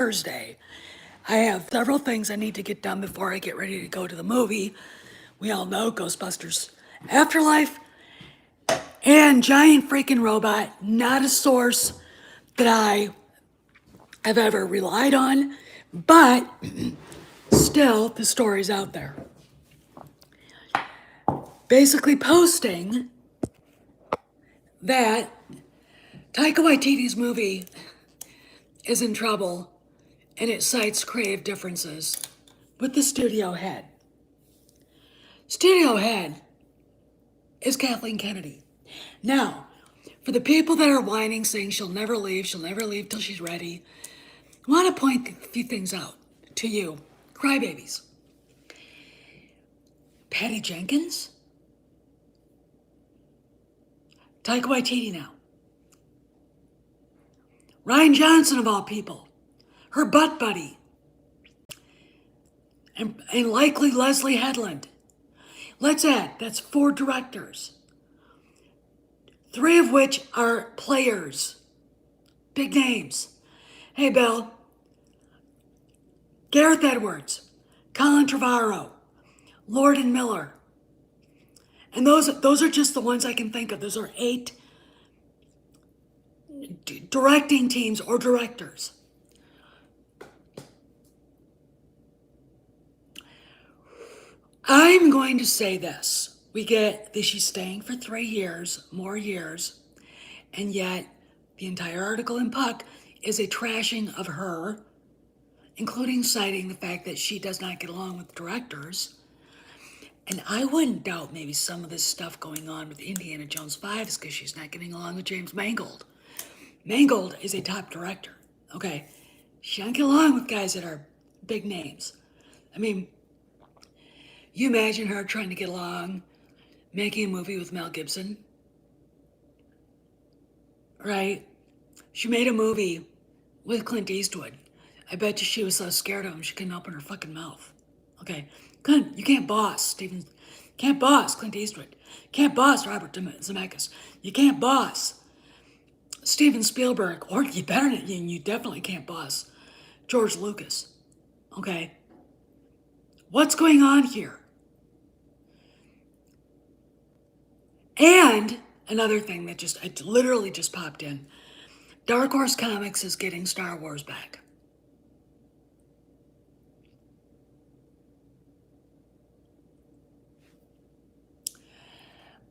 Thursday. I have several things I need to get done before I get ready to go to the movie. We all know Ghostbusters Afterlife and Giant Freaking Robot, not a source that I have ever relied on, but still, the story's out there. Basically posting that Taika Waititi's movie is in trouble and it cites creative differences with the studio head. Studio head is Kathleen Kennedy. Now, for the people that are whining, saying she'll never leave till she's ready, I want to point a few things out to you, crybabies. Patty Jenkins? Taika Waititi now. Ryan Johnson, of all people. Her butt buddy. And likely Leslie Headland. Let's add, that's 4 directors. 3 of which are players. Big names. Hey, Bill. Gareth Edwards. Colin Trevorrow. Lord and Miller. And those are just the ones I can think of. Those are 8 directing teams or directors. I'm going to say this. We get that she's staying for 3 years, more years, and yet the entire article in Puck is a trashing of her, including citing the fact that she does not get along with directors. And I wouldn't doubt maybe some of this stuff going on with Indiana Jones 5 is because she's not getting along with James Mangold. Mangold is a top director, okay? She don't get along with guys that are big names. I mean, you imagine her trying to get along, making a movie with Mel Gibson, right? She made a movie with Clint Eastwood. I bet you she was so scared of him she couldn't open her fucking mouth. Okay, you can't boss Steven, can't boss Clint Eastwood, can't boss Robert Zemeckis, you can't boss Steven Spielberg, or you definitely can't boss George Lucas. Okay, what's going on here? And another thing that it literally just popped in. Dark Horse Comics is getting Star Wars back.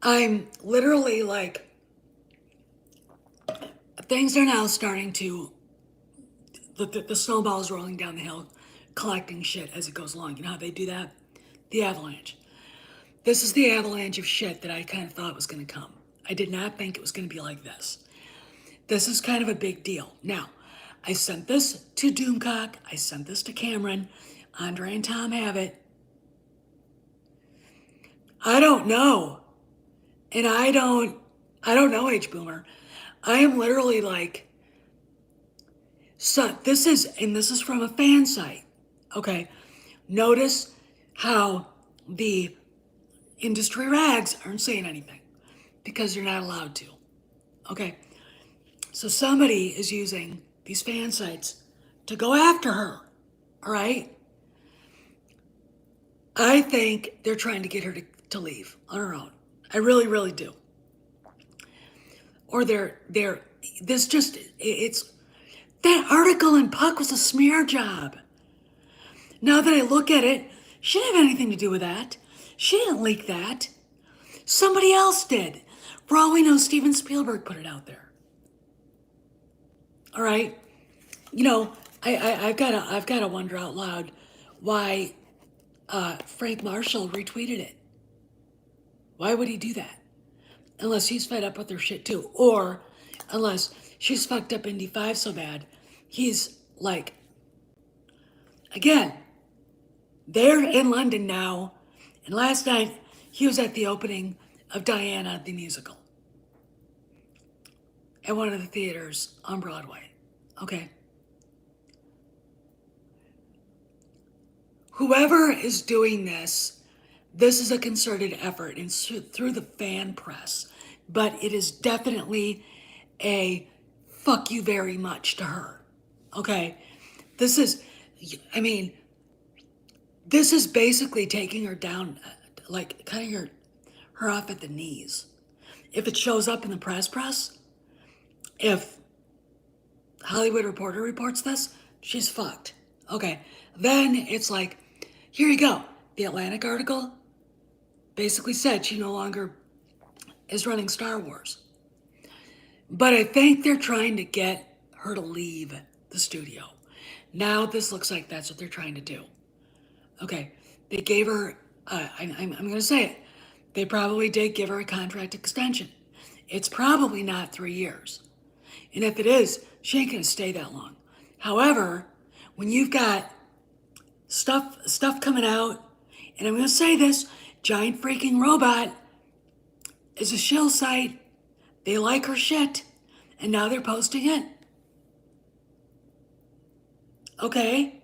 I'm literally like, things are now starting to, the snowball is rolling down the hill, collecting shit as it goes along. You know how they do that? The Avalanche. This is the avalanche of shit that I kind of thought was going to come. I did not think it was going to be like this. This is kind of a big deal. Now, I sent this to Doomcock. I sent this to Cameron. Andre and Tom have it. I don't know. And I don't know, H-Boomer. I am literally like, so this is from a fan site. Okay. Notice how the industry rags aren't saying anything because you're not allowed to. Okay. So somebody is using these fan sites to go after her. All right. I think they're trying to get her to leave on her own. I really, really do. Or it's that article in Puck was a smear job. Now that I look at it, she didn't have anything to do with that. She didn't leak that. Somebody else did. For all we know, Steven Spielberg put it out there. All right. You know, I've got to wonder out loud why Frank Marshall retweeted it. Why would he do that? Unless he's fed up with her shit too. Or unless she's fucked up Indy 5 so bad, he's like, again, they're in London now. And last night, he was at the opening of Diana the Musical at one of the theaters on Broadway. Okay. Whoever is doing this is a concerted effort and through the fan press, but it is definitely a fuck you very much to her. Okay. This is, I mean, this is basically taking her down, like cutting her off at the knees. If it shows up in the press, if Hollywood Reporter reports this, she's fucked. Okay, then it's like, here you go. The Atlantic article basically said she no longer is running Star Wars. But I think they're trying to get her to leave the studio. Now this looks like that's what they're trying to do. Okay, they gave her, I'm going to say it, they probably did give her a contract extension. It's probably not 3 years. And if it is, she ain't going to stay that long. However, when you've got stuff coming out, and I'm going to say this, Giant Freaking Robot is a shill site. They like her shit, and now they're posting it. Okay?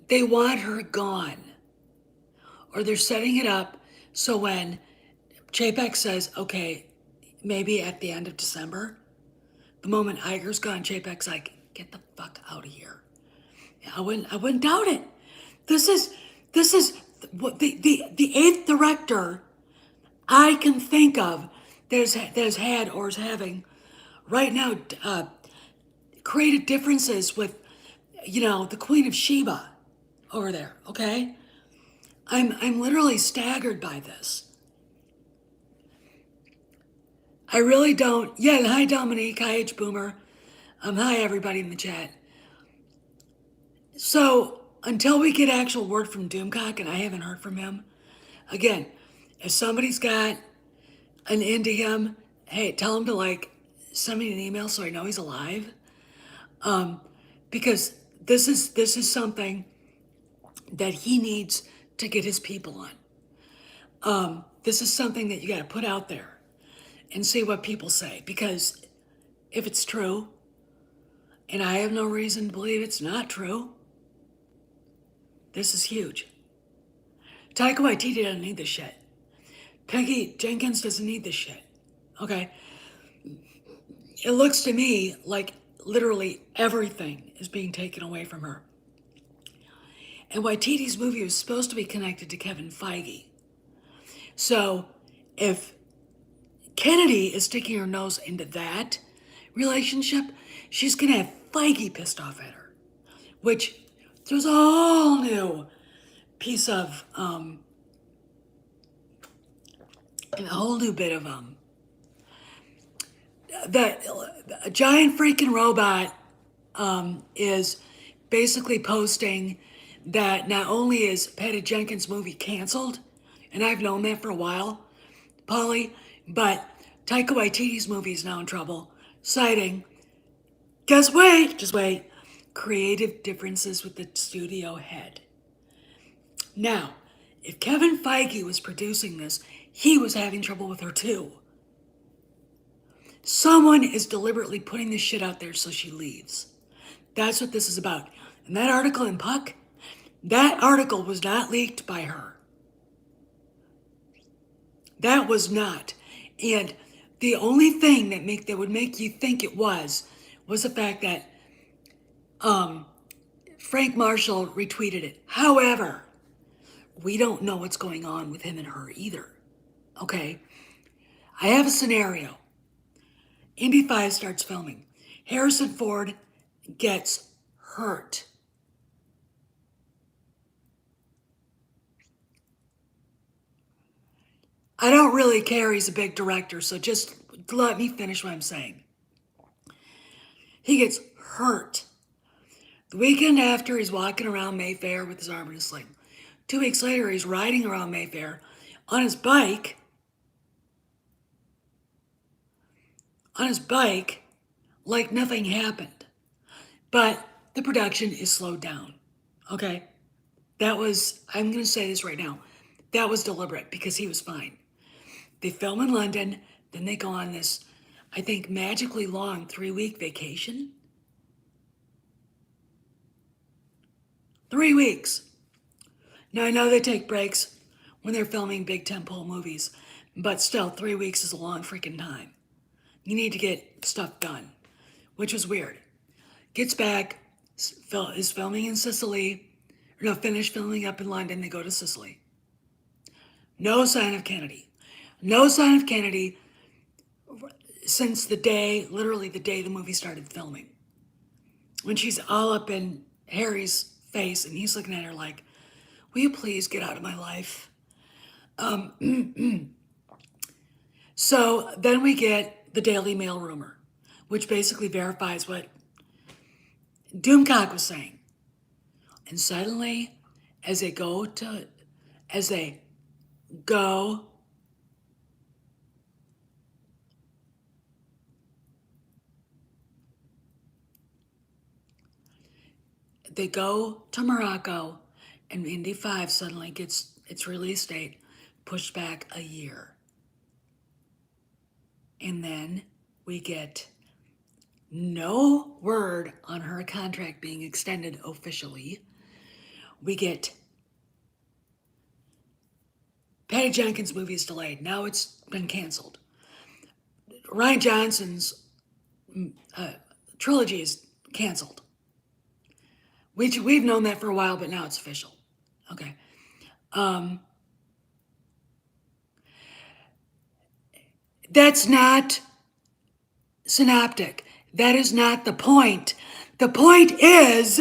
They want her gone. Or they're setting it up so when Chapek says, okay, maybe at the end of December, the moment Iger's gone, Chapek's like, get the fuck out of here. I wouldn't doubt it. This is what the eighth director I can think of that's had or is having right now created differences with, the Queen of Sheba over there. Okay, I'm literally staggered by this. I really don't. Yeah, hi Dominique, hi H Boomer, hi everybody in the chat. So until we get actual word from Doomcock, and I haven't heard from him, again, if somebody's got an into him, hey, tell him to send me an email so I know he's alive. Because this is something that he needs to get his people on. This is something that you got to put out there and see what people say. Because if it's true, and I have no reason to believe it's not true, this is huge. Taika Waititi doesn't need this shit. Peggy Jenkins doesn't need this shit. Okay? It looks to me like literally everything is being taken away from her. And Waititi's movie was supposed to be connected to Kevin Feige. So if Kennedy is sticking her nose into that relationship, she's going to have Feige pissed off at her. Which there's a whole new piece of, a whole new bit of, that a giant freaking robot is basically posting that not only is Patty Jenkins' movie canceled, and I've known that for a while, Polly, but Taika Waititi's movie is now in trouble, citing, just wait, creative differences with the studio head. Now, if Kevin Feige was producing this, he was having trouble with her too. Someone is deliberately putting this shit out there so she leaves. That's what this is about. And that article in Puck, that article was not leaked by her. That was not. And the only thing that would make you think it was the fact that Frank Marshall retweeted it. However, we don't know what's going on with him and her either. Okay? I have a scenario. Indy 5 starts filming. Harrison Ford gets hurt. I don't really care, he's a big director, so just let me finish what I'm saying. He gets hurt. The weekend after, he's walking around Mayfair with his arm in a sling. 2 weeks later, he's riding around Mayfair on his bike. Like nothing happened. But the production is slowed down. Okay? I'm going to say this right now, that was deliberate because he was fine. They film in London, then they go on this, I think, magically long 3-week vacation. 3 weeks. Now, I know they take breaks when they're filming big tentpole movies, but still, 3 weeks is a long freaking time. You need to get stuff done. which was weird. Gets back, is filming in Sicily, or no, finished filming up in London. They go to Sicily. No sign of Kennedy. No sign of Kennedy since the day, literally the day the movie started filming. When she's all up in Harry's face and he's looking at her like, will you please get out of my life? So then we get the Daily Mail rumor, which basically verifies what Doomcock was saying. And suddenly, as they go, they go to Morocco, and Indy 5 suddenly gets its release date pushed back a year. And then we get no word on her contract being extended officially. We get Patty Jenkins' movie is delayed. Now it's been canceled. Rian Johnson's trilogy is canceled. We've known that for a while, but now it's official. Okay. That's not synoptic. That is not the point. The point is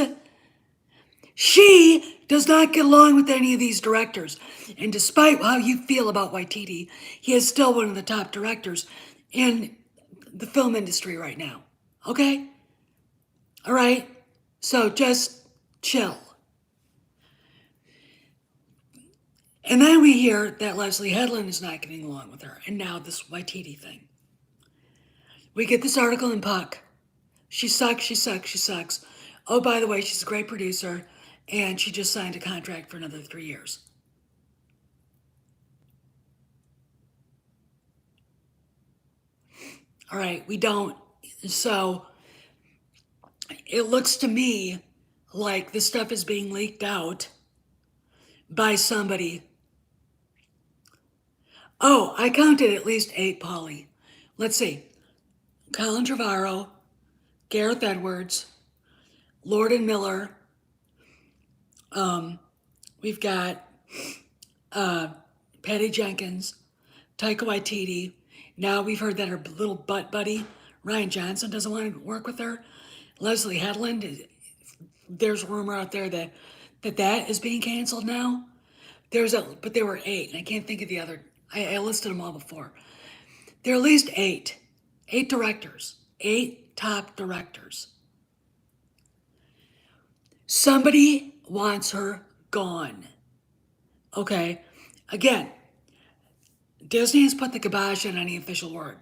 she does not get along with any of these directors. And despite how you feel about Waititi, he is still one of the top directors in the film industry right now. Okay? All right? So just chill. And then we hear that Leslie Headland is not getting along with her. And now this Waititi thing. We get this article in Puck. She sucks, she sucks, she sucks. Oh, by the way, she's a great producer, and she just signed a contract for another 3 years. All right, we don't. So it looks to me like this stuff is being leaked out by somebody. Oh, I counted at least 8, Polly. Let's see. Colin Trevorrow, Gareth Edwards, Lord and Miller. We've got Patty Jenkins, Taika Waititi. Now we've heard that her little butt buddy, Rian Johnson, doesn't want to work with her. Leslie Headland, there's a rumor out there that is being canceled now. But there were 8, and I can't think of the other. I listed them all before. There are at least 8 directors, 8 top directors. Somebody wants her gone. Okay, again, Disney has put the kibosh on any official word,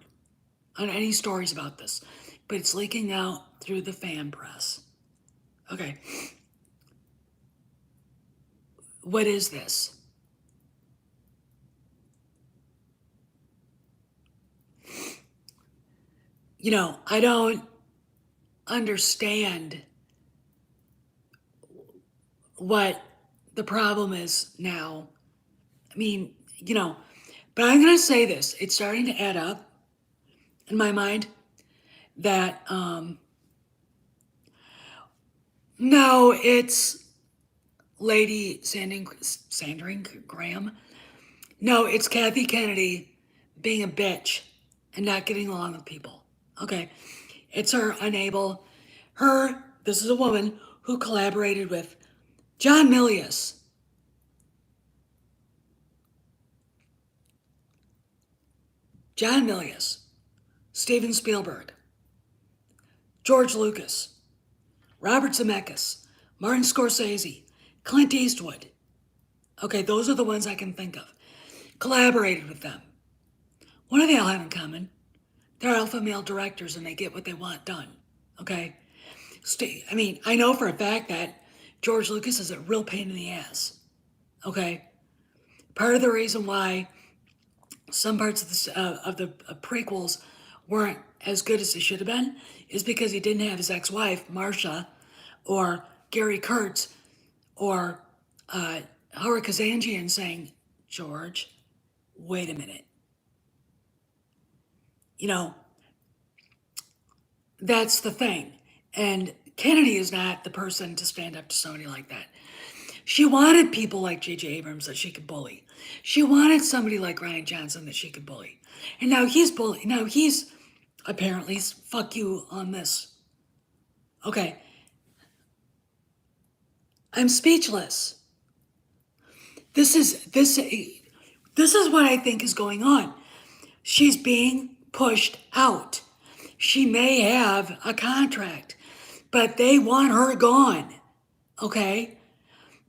on any stories about this, but it's leaking out through the fan press. Okay, what is this? I don't understand what the problem is now. I mean, but I'm going to say this. It's starting to add up in my mind that, no, it's Lady Sandring Graham. No, it's Kathy Kennedy being a bitch and not getting along with people. Okay. It's her this is a woman who collaborated with John Milius. John Milius, Steven Spielberg, George Lucas, Robert Zemeckis, Martin Scorsese, Clint Eastwood. Okay, those are the ones I can think of. Collaborated with them. What do they all have in common? They're alpha male directors and they get what they want done. Okay? I know for a fact that George Lucas is a real pain in the ass. Okay? Part of the reason why some parts of the prequels weren't as good as they should have been is because he didn't have his ex-wife, Marcia, or Gary Kurtz, or Howard Kazanjian saying, George, wait a minute. That's the thing. And Kennedy is not the person to stand up to somebody like that. She wanted people like J.J. Abrams that she could bully. She wanted somebody like Ryan Johnson that she could bully. And now he's bullying. Now he's apparently fuck you on this. Okay. I'm speechless. This is what I think is going on. She's being pushed out. She may have a contract, but they want her gone. Okay?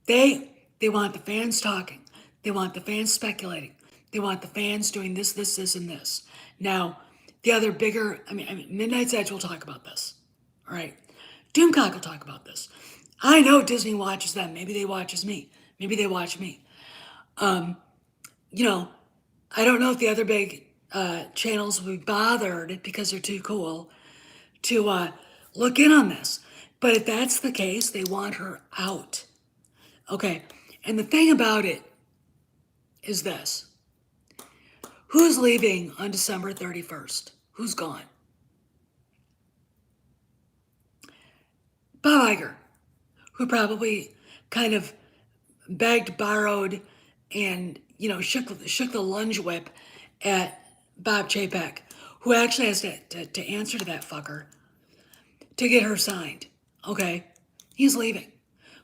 They want the fans talking. They want the fans speculating. They want the fans doing this, and this. Now, the other bigger, Midnight's Edge will talk about this. All right? Doomcock will talk about this. I know Disney watches them. Maybe they watches me. Maybe they watch me. You know, I don't know if the other big channels will be bothered because they're too cool to look in on this. But if that's the case, they want her out. Okay, and the thing about it is this. Who's leaving on December 31st? Who's gone? Bob Iger, who probably kind of begged, borrowed, and shook the lunge whip at Bob Chapek, who actually has to answer to that fucker to get her signed. Okay, he's leaving.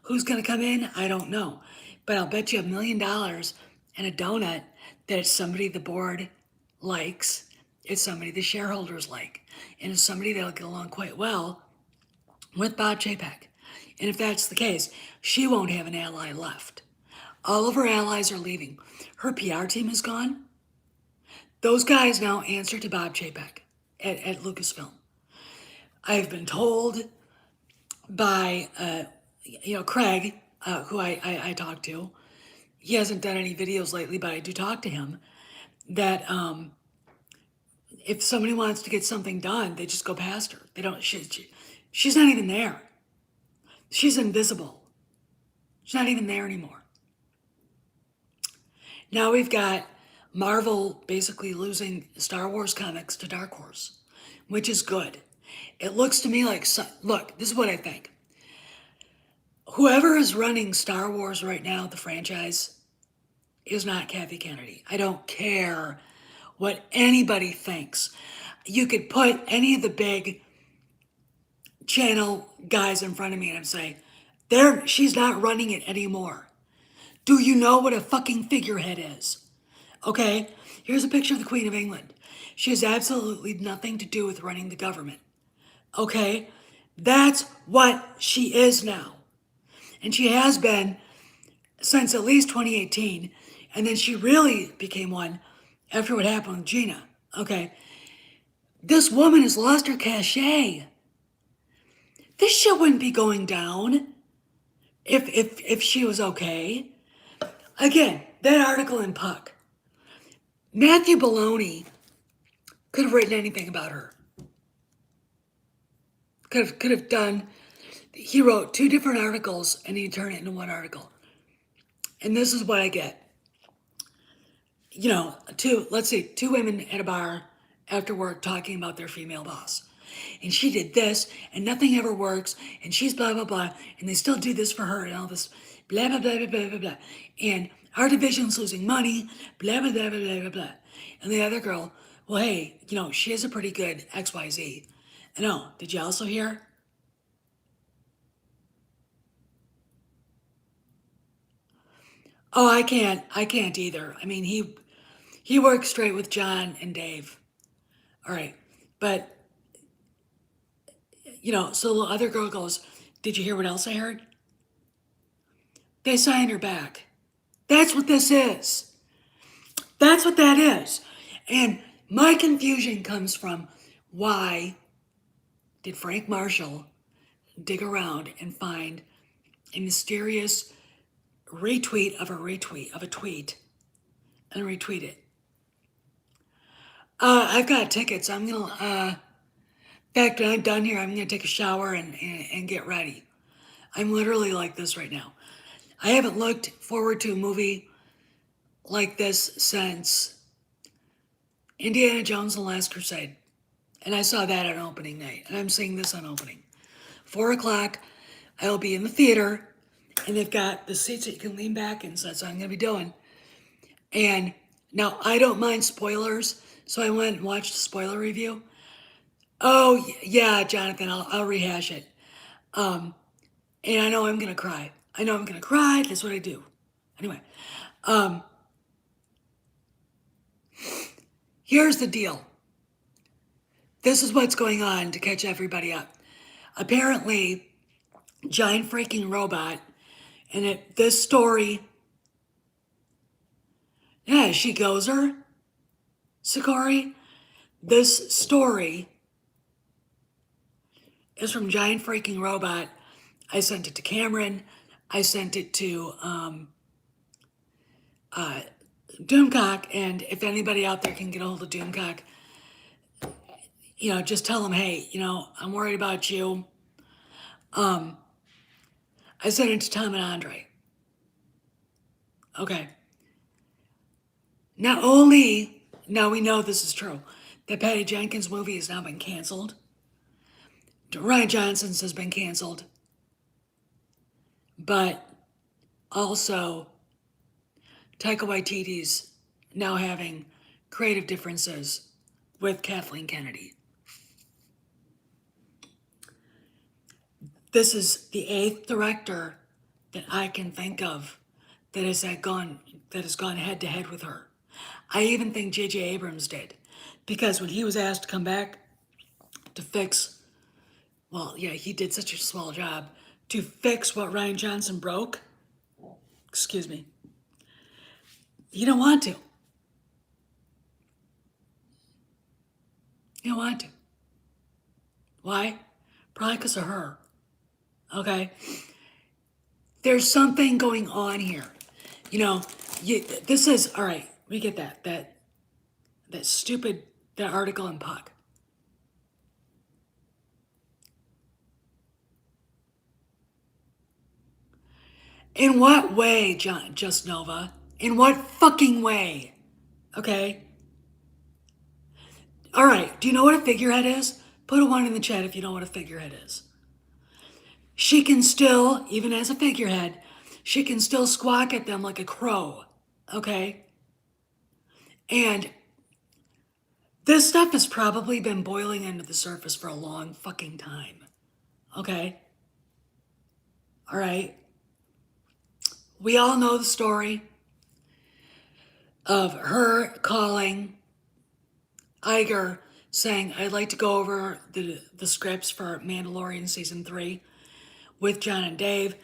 Who's gonna come in? I don't know, but I'll bet you $1 million and a donut that it's somebody the board likes, it's somebody the shareholders like, and it's somebody that'll get along quite well with Bob Chapek. And if that's the case, she won't have an ally left. All of her allies are leaving. Her PR team is gone. Those guys now answer to Bob Chapek at Lucasfilm. I've been told by, Craig, who I talked to. He hasn't done any videos lately, but I do talk to him, that if somebody wants to get something done, they just go past her. They don't, she's not even there. She's invisible. She's not even there anymore. Now we've got Marvel basically losing Star Wars comics to Dark Horse, which is good. It looks to me like, look, this is what I think. Whoever is running Star Wars right now, the franchise, is not Kathleen Kennedy. I don't care what anybody thinks. You could put any of the big channel guys in front of me and I'm saying, she's not running it anymore. Do you know what a fucking figurehead is? Okay, here's a picture of the Queen of England. She has absolutely nothing to do with running the government. Okay, that's what she is now. And she has been since at least 2018. And then she really became one after what happened with Gina. Okay, this woman has lost her cachet. This shit wouldn't be going down if she was okay. Again, that article in Puck. Matthew Baloney could have written anything about her. Could have done. He wrote 2 different articles and he turned it into 1 article. And this is what I get. Let's say 2 women at a bar after work talking about their female boss. And she did this and nothing ever works and she's blah, blah, blah. And they still do this for her and all this blah, blah, blah, blah, blah, blah, blah. And our division's losing money, blah, blah, blah, blah, blah, blah, blah. And the other girl, well, hey, she has a pretty good XYZ. And oh, did you also hear? Oh, I can't either. I mean, he works straight with John and Dave. All right. But, so the other girl goes, did you hear what else I heard? They signed her back. That's what this is. That's what that is. And my confusion comes from why did Frank Marshall dig around and find a mysterious retweet of a tweet and retweet it. I've got tickets. I'm gonna, in fact, when I'm done here, I'm gonna take a shower and get ready. I'm literally like this right now. I haven't looked forward to a movie like this since Indiana Jones and the Last Crusade. And I saw that on opening night. And I'm seeing this on opening. 4 o'clock, I'll be in the theater. And they've got the seats that you can lean back in. So that's what I'm going to be doing. And now I don't mind spoilers. So I went and watched the spoiler review. Oh, yeah, Jonathan, I'll rehash it. And I know I'm going to cry. I know I'm going to cry. That's what I do. Anyway, here's the deal. This is what's going on to catch everybody up. Apparently, giant freaking robot, and this story, yeah, she goes her, Sakari. This story is from Giant Freaking Robot. I sent it to Cameron. I sent it to Doomcock, and if anybody out there can get a hold of Doomcock, just tell him, hey, I'm worried about you. I sent it to Tom and Andre. Okay. Not only, now we know this is true, that Patty Jenkins' movie has now been canceled. Rian Johnson's has been canceled. But also, Taika Waititi's now having creative differences with Kathleen Kennedy. This is the 8th director that I can think of that has gone head to head with her. I even think J.J. Abrams did, because when he was asked to come back to fix, well, yeah, he did such a swell job to fix what Rian Johnson broke. Excuse me. You don't want to. You don't want to. Why? Probably because of her. Okay? There's something going on here. This is, all right, we get that stupid, that article in Puck. In what way, Just Nova? In what fucking way? Okay? All right, do you know what a figurehead is? Put a 1 in the chat if you know what a figurehead is. She can still, even as a figurehead, she can still squawk at them like a crow. Okay? And this stuff has probably been boiling under the surface for a long fucking time. Okay? All right? We all know the story of her calling Iger saying, I'd like to go over the scripts for Mandalorian Season 3 with John and Dave,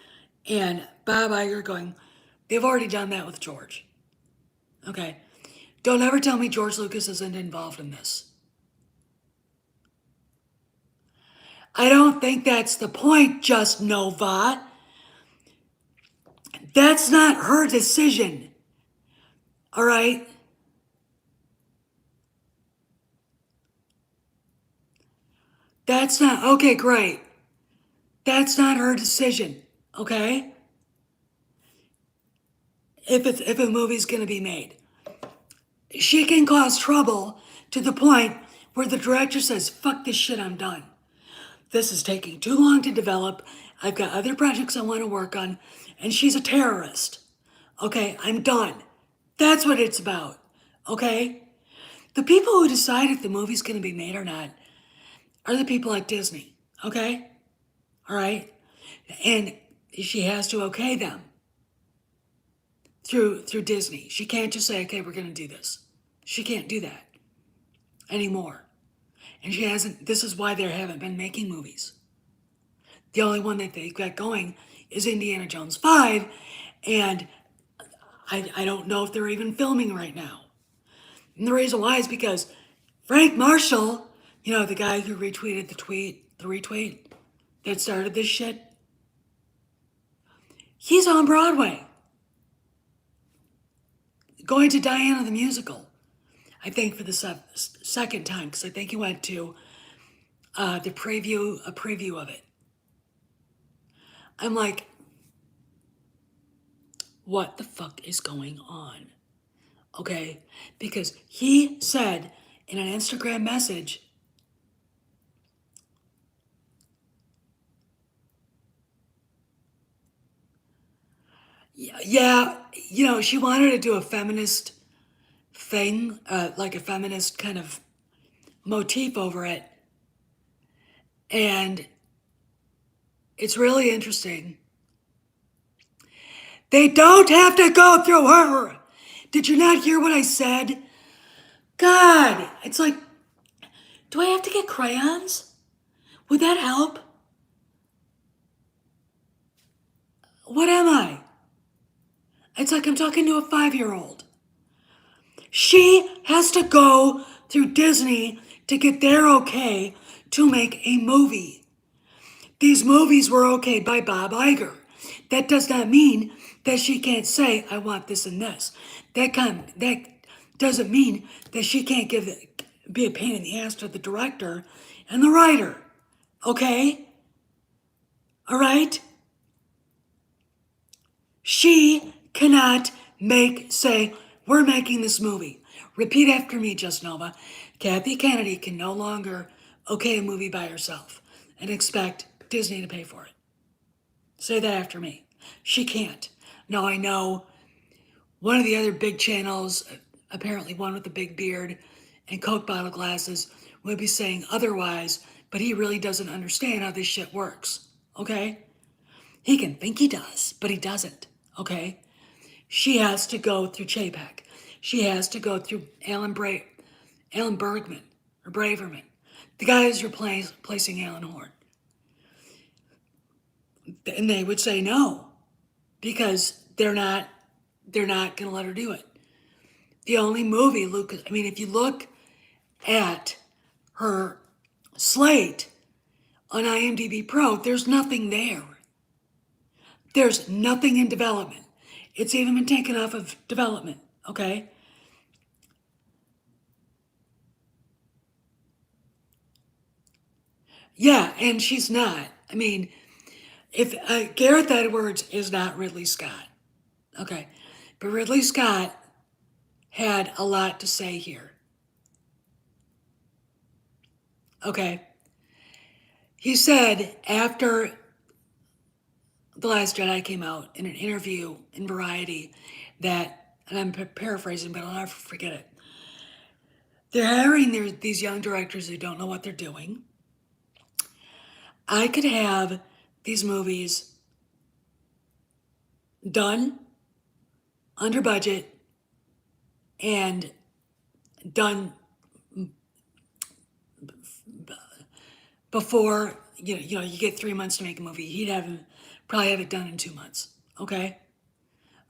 and Bob Iger going, they've already done that with George. Okay? Don't ever tell me George Lucas isn't involved in this. I don't think that's the point, Just Nova. That's not her decision. All right? That's not, okay, great. That's not her decision, okay? If a movie's gonna be made. She can cause trouble to the point where the director says, fuck this shit, I'm done. This is taking too long to develop. I've got other projects I want to work on, and she's a terrorist. Okay, I'm done. That's what it's about. Okay? The people who decide if the movie's going to be made or not are the people at Disney. Okay? All right? And she has to okay them through Disney. She can't just say, okay, we're going to do this. She can't do that anymore. And she hasn't, this is why they haven't been making movies. The only one that they've got going is Indiana Jones 5, and I don't know if they're even filming right now. And the reason why is because Frank Marshall, the guy who retweeted the retweet that started this shit, he's on Broadway. Going to Diana the Musical, I think for the second time, because I think he went to a preview of it. I'm like, what the fuck is going on? Okay? Because he said in an Instagram message Yeah, she wanted to do a feminist thing, like a feminist kind of motif over it. And it's really interesting. They don't have to go through her. Did you not hear what I said? God, it's like, do I have to get crayons? Would that help? What am I? It's like I'm talking to a 5-year-old. She has to go through Disney to get their okay to make a movie. These movies were okayed by Bob Iger. That does not mean that she can't say, I want this and this. That doesn't mean that she can't be a pain in the ass to the director and the writer. Okay? All right? She cannot say, we're making this movie. Repeat after me, Just Nova. Kathy Kennedy can no longer okay a movie by herself and expect Disney to pay for it. Say that after me. She can't. Now I know one of the other big channels, apparently one with the big beard and Coke bottle glasses, would be saying otherwise, but he really doesn't understand how this shit works. Okay? He can think he does, but he doesn't. Okay? She has to go through Chapek. She has to go through Alan Bergman or Braverman, the guys replacing Alan Horn. And they would say no, because they're not going to let her do it. The only movie Lucas, I mean, if you look at her slate on IMDb Pro, there's nothing there. There's nothing in development. It's even been taken off of development, okay? Yeah, and she's not. I mean, if Gareth Edwards is not Ridley Scott, okay? But Ridley Scott had a lot to say here. Okay? He said after The Last Jedi came out in an interview in Variety that, and I'm paraphrasing, but I'll never forget it. They're hiring these young directors who don't know what they're doing. I could have these movies done under budget and done before you get 3 months to make a movie. He'd probably have it done in 2 months. Okay,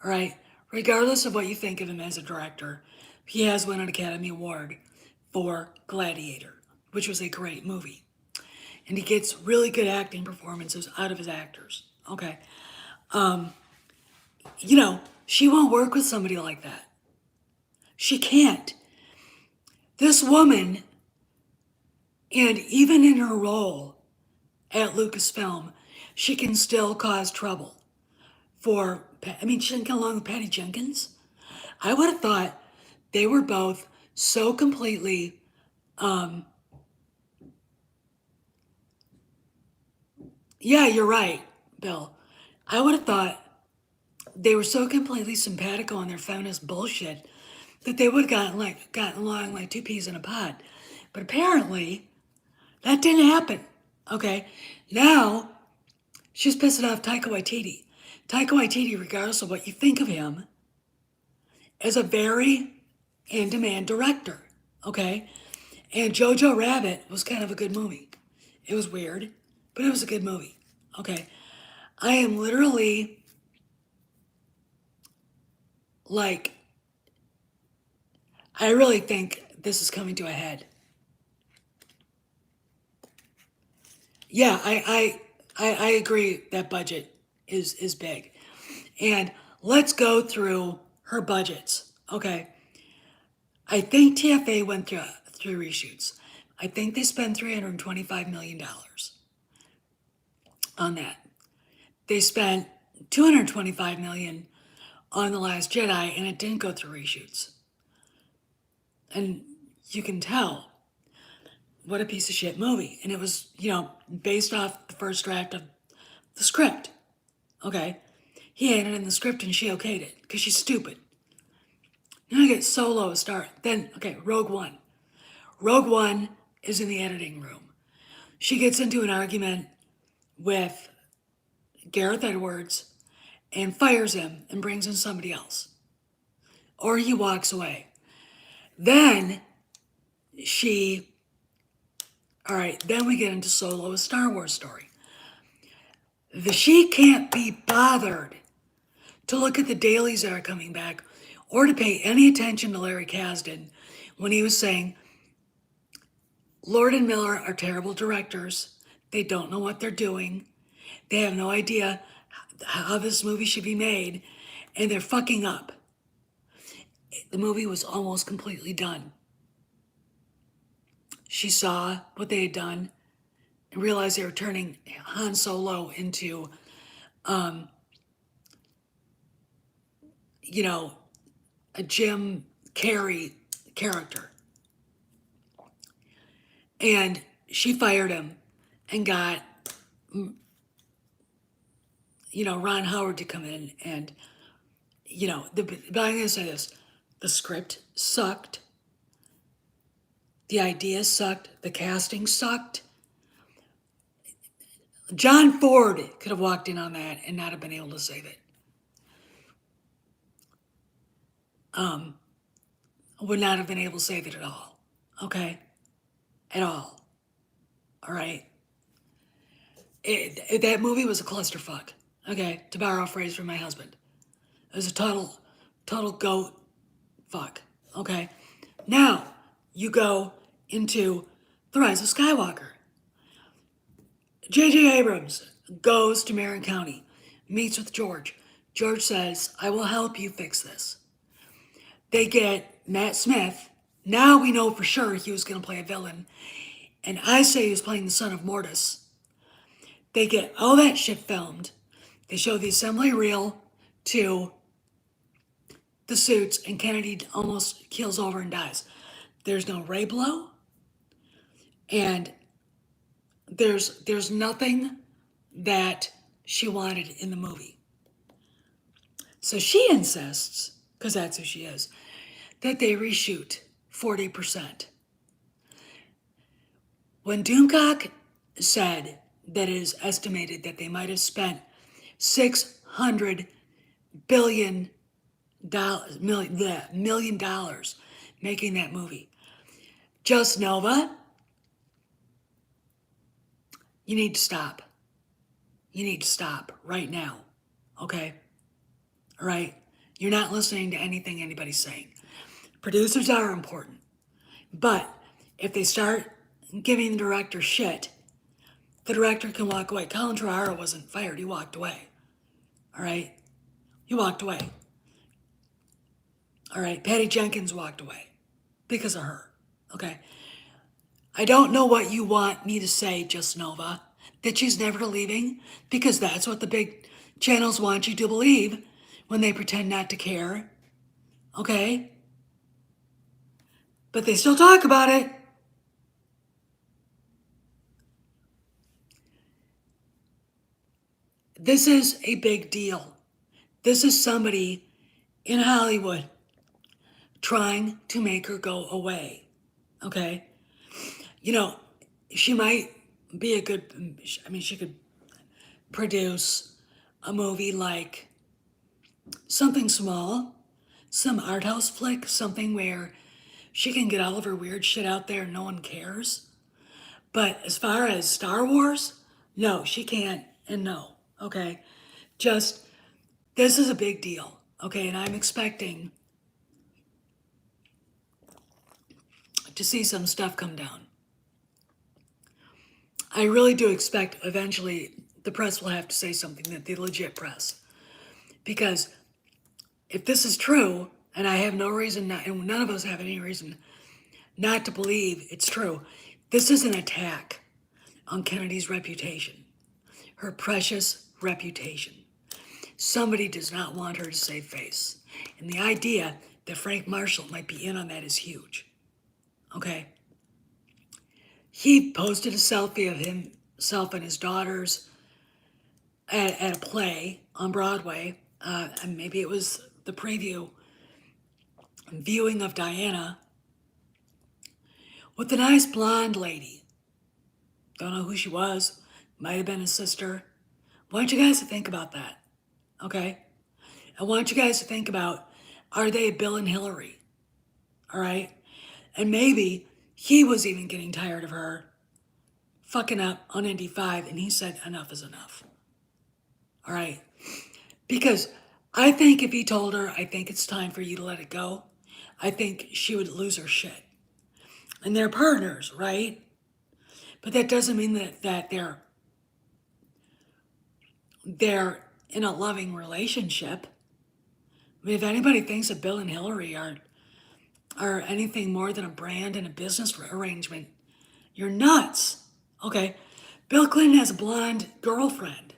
all right. Regardless of what you think of him as a director, he has won an Academy Award for Gladiator, which was a great movie, and he gets really good acting performances out of his actors. Okay, she won't work with somebody like that. She can't. This woman, and even in her role at Lucasfilm, she can still cause trouble she didn't get along with Patty Jenkins. I would have thought they were both so completely, yeah, you're right, Bill. I would have thought they were so completely simpatico on their feminist bullshit that they would have gotten along like two peas in a pod. But apparently, that didn't happen. Okay, now she's pissing off Taika Waititi. Taika Waititi, regardless of what you think of him, is a very in-demand director. Okay, and Jojo Rabbit was kind of a good movie. It was weird, but it was a good movie. Okay, I am literally like, I really think this is coming to a head. Yeah, I agree that budget is big. And let's go through her budgets. Okay. I think TFA went through reshoots. I think they spent $325 million on that. They spent $225 million on The Last Jedi, and it didn't go through reshoots. And you can tell what a piece of shit movie. And it was, based off the first draft of the script. Okay. He had it in the script and she okayed it because she's stupid. Then I get Solo a star. Then, okay, Rogue One. Rogue One is in the editing room. She gets into an argument with Gareth Edwards and fires him and brings in somebody else. Or he walks away. Then then we get into Solo, a Star Wars story. She can't be bothered to look at the dailies that are coming back or to pay any attention to Larry Kasdan when he was saying, Lord and Miller are terrible directors. They don't know what they're doing. They have no idea how this movie should be made, and they're fucking up. The movie was almost completely done. She saw what they had done and realized they were turning Han Solo into, a Jim Carrey character. And she fired him and got, Ron Howard to come in and, but I'm going to say this. The script sucked. The idea sucked. The casting sucked. John Ford could have walked in on that and not have been able to save it. Would not have been able to save it at all. Okay? At all. All right? That movie was a clusterfuck. Okay? To borrow a phrase from my husband. It was a total goat fuck. Okay? Now, you go into The Rise of Skywalker. J.J. Abrams goes to Marin County, meets with George. George says, I will help you fix this. They get Matt Smith. Now we know for sure he was going to play a villain. And I say he was playing the son of Mortis. They get all that shit filmed. They show the assembly reel to the suits, and Kennedy almost keels over and dies. There's no ray blow. And there's nothing that she wanted in the movie. So she insists, because that's who she is, that they reshoot 40%. When Doomcock said that it is estimated that they might have spent $600 million making that movie, Just Nova, you need to stop. You need to stop right now, okay? All right? You're not listening to anything anybody's saying. Producers are important, but if they start giving the director shit, the director can walk away. Colin Trevorrow wasn't fired, he walked away. All right? He walked away. All right? Patty Jenkins walked away because of her, okay? I don't know what you want me to say, Just Nova, that she's never leaving, because that's what the big channels want you to believe when they pretend not to care, okay? But they still talk about it. This is a big deal. This is somebody in Hollywood trying to make her go away, okay? She might be a good, she could produce a movie like something small, some art house flick, something where she can get all of her weird shit out there and no one cares. But as far as Star Wars, no, she can't, and no, okay? This is a big deal, okay? And I'm expecting to see some stuff come down. I really do expect eventually the press will have to say something, that the legit press. Because if this is true, and I have no reason not, and none of us have any reason not to believe it's true, this is an attack on Kennedy's reputation, her precious reputation. Somebody does not want her to save face. And the idea that Frank Marshall might be in on that is huge. Okay? He posted a selfie of himself and his daughters at a play on Broadway, And maybe it was the preview viewing of Diana with a nice blonde lady. Don't know who she was. Might have been his sister. I want you guys to think about that, okay? I want you guys to think about, are they Bill and Hillary? All right? And maybe he was even getting tired of her fucking up on Indy 5, and he said, enough is enough. All right? Because I think if he told her, I think it's time for you to let it go, I think she would lose her shit. And they're partners, right? But that doesn't mean that they're in a loving relationship. I mean, if anybody thinks that Bill and Hillary are anything more than a brand and a business arrangement, you're nuts. Okay? Bill Clinton has a blonde girlfriend.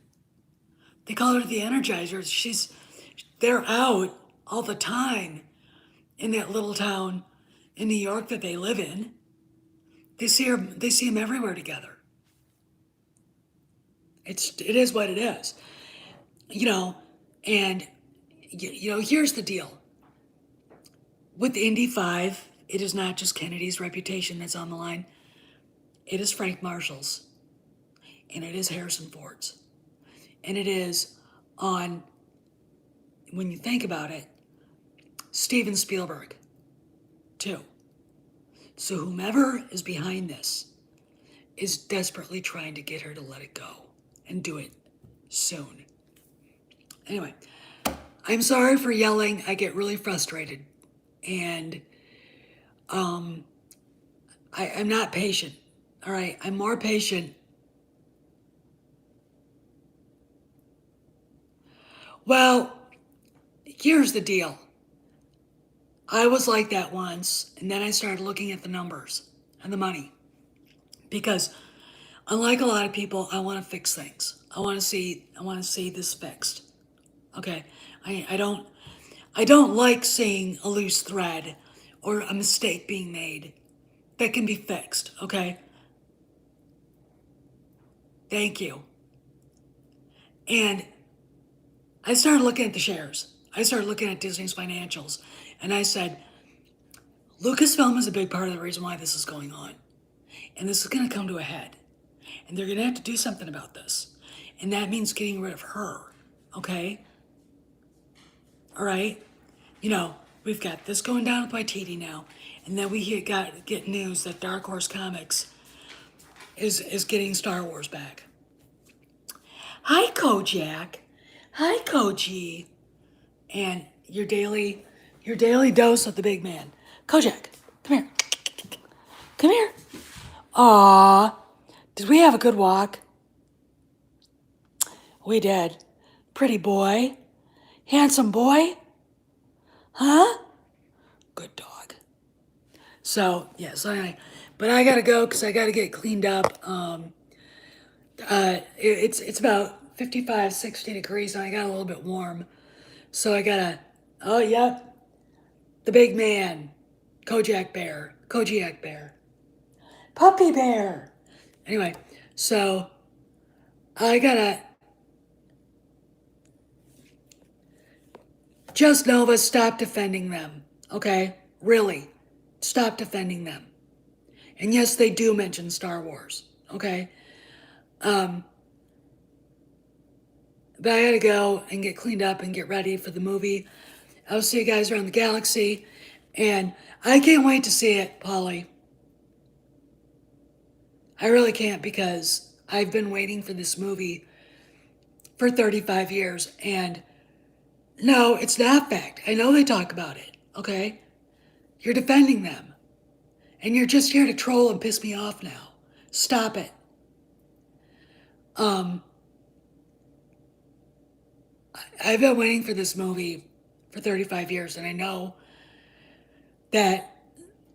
They call her the Energizer. They're out all the time in that little town in New York that they live in. They see him everywhere together. It is what it is. And here's the deal. With Indy 5, it is not just Kennedy's reputation that's on the line. It is Frank Marshall's. And it is Harrison Ford's. And it is on, when you think about it, Steven Spielberg, too. So whomever is behind this is desperately trying to get her to let it go and do it soon. Anyway, I'm sorry for yelling. I get really frustrated. And I'm not patient. All right, I'm more patient. Well, here's the deal. I was like that once, and then I started looking at the numbers and the money. Because unlike a lot of people, I want to fix things. I want to see this fixed. Okay? I don't like seeing a loose thread or a mistake being made that can be fixed, okay? Thank you. And I started looking at the shares. I started looking at Disney's financials. And I said, Lucasfilm is a big part of the reason why this is going on. And this is going to come to a head. And they're going to have to do something about this. And that means getting rid of her, okay? All right? We've got this going down with Waititi now. And then we get news that Dark Horse Comics is getting Star Wars back. Hi, Kojak. Hi, Koji. And your daily dose of the big man. Kojak, come here. Come here. Aw, did we have a good walk? We did. Pretty boy. Handsome boy. Huh? Good dog. So anyway, but I gotta go because I gotta get cleaned up. It's about 55, 60 degrees and I got a little bit warm. So I gotta, oh, yep, the big man, Kojak Bear, Puppy Bear. Anyway, so I gotta, just Nova, stop defending them, okay? Really, stop defending them. And yes, they do mention Star Wars, okay? But I gotta go and get cleaned up and get ready for the movie. I'll see you guys around the galaxy. And I can't wait to see it, Polly. I really can't because I've been waiting for this movie for 35 years. And no, it's not fact. I know they talk about it, okay? You're defending them. And you're just here to troll and piss me off now. Stop it. I've been waiting for this movie for 35 years, and I know that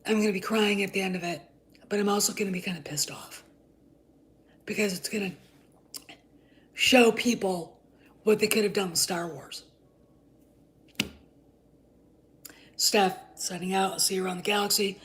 I'm going to be crying at the end of it, but I'm also going to be kind of pissed off because it's going to show people what they could have done with Star Wars. Steph, signing out. I'll see you around the galaxy.